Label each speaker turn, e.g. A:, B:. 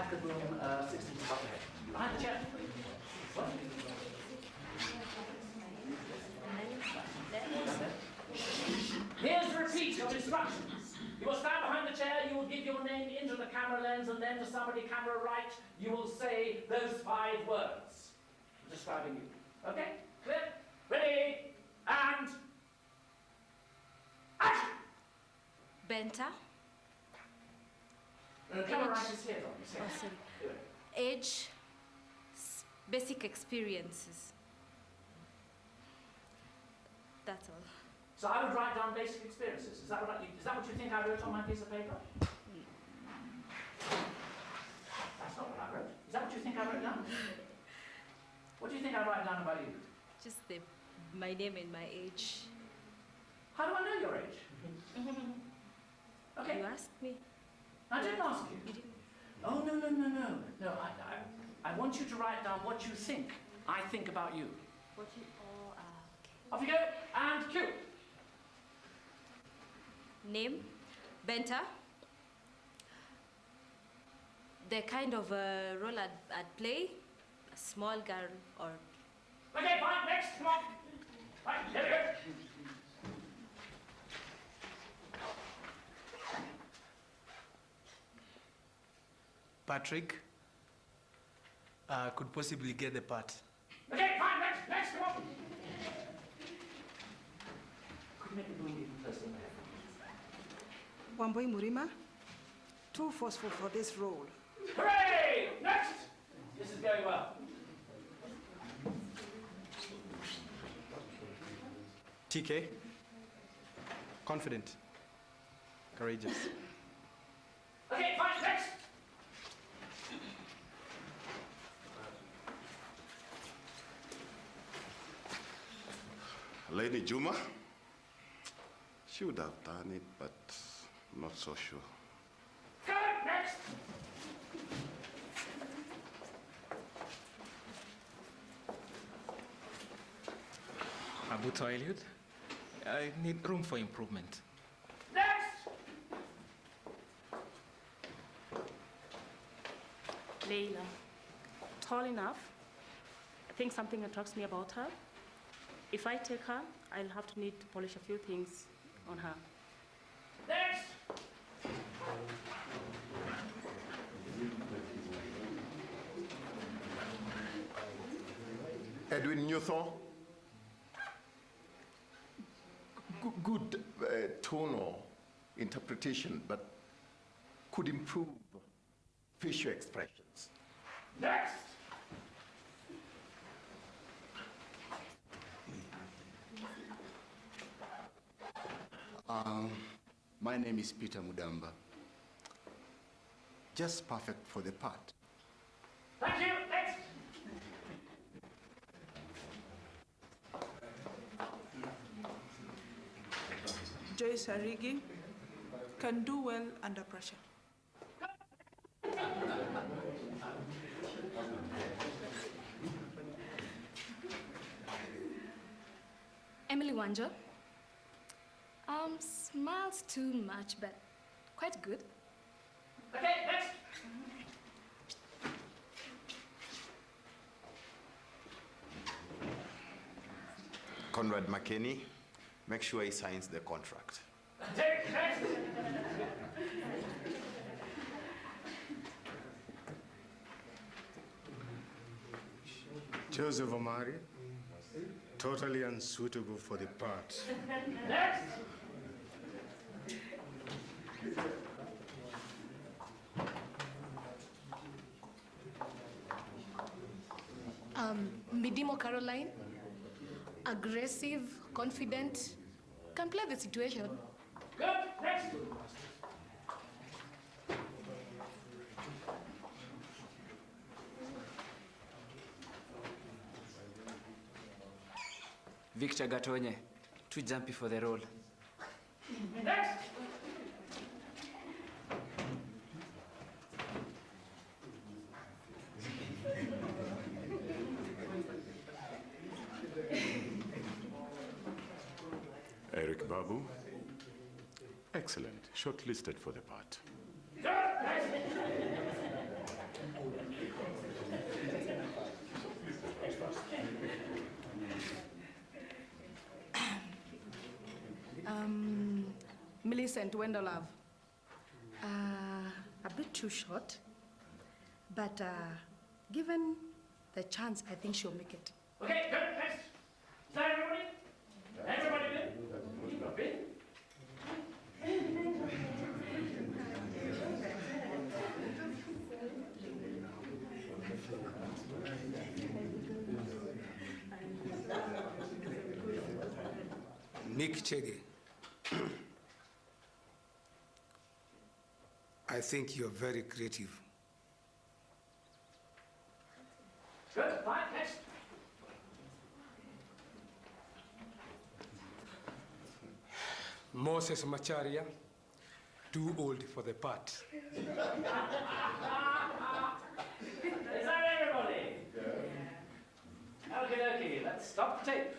A: 5 good room, 16 above the head. Behind the chair. What? Here's the repeat of instructions. You will stand behind the chair, you will give your name into the camera lens, and then to somebody camera right, you will say those 5 words describing you. Okay? Clear? Ready? And action!
B: Benta.
A: The camera right is here, though.
B: Oh, sorry. Age, basic experiences. That's all.
A: So I would write down basic experiences. Is that what you think I wrote on my piece of paper? That's not what I wrote. Is that what you think I wrote down? What do you think I write down about you?
B: Just my name and my age.
A: How do I know your age? Okay.
B: You asked me.
A: I didn't ask you.
B: You didn't.
A: Oh, no. No, I want you to write down what you think I think about you.
B: What you... Oh, okay.
A: Off you go, and cue.
B: Name, Benta. The kind of role I'd play, a small girl or...
A: Okay, fine, next, come on. Right, here we go.
C: Patrick could possibly get the part.
A: Okay, fine, next, come on. Could you make it move even closer?
D: Wambui Murima, too forceful for this role.
A: Hooray! Next! This is going well.
C: TK, confident, courageous.
A: Okay, fine, next!
E: Lady Juma, she would have done it, but not so sure.
A: Good, next!
F: Abuto Eliud, I need room for improvement.
A: Next!
G: Leila, tall enough. I think something attracts me about her. If I take her, I'll have to need to polish a few things on her.
A: Next!
E: Edwin Newthorne, good tonal interpretation, but could improve facial expressions.
A: Next!
H: My name is Peter Mudamba. Just perfect for the part.
A: Thank you, next!
D: Joyce Arigi can do well under pressure.
B: Emily Wanjo. Smiles too much, but quite good.
A: Okay, next!
E: Conrad McKinney, make sure he signs the contract.
A: Take, next!
I: Joseph Omari, totally unsuitable for the part.
A: Next!
J: Midimo Caroline, aggressive, confident, can play the situation.
A: Good, next!
K: Victor Gatonye, too jumpy for the role.
A: Next!
L: Eric Babu, excellent, shortlisted for the part.
A: Good, next!
J: Vincent Wendelove. A bit too short, but given the chance, I think she'll make it.
A: Okay, good, next. Is that everybody? Everybody good? You've got big.
M: Nick Chege, I think you're very creative.
A: Good, fine, next.
M: Moses Macharia, too old for the part.
A: Is that everybody? Okay, let's stop the tape.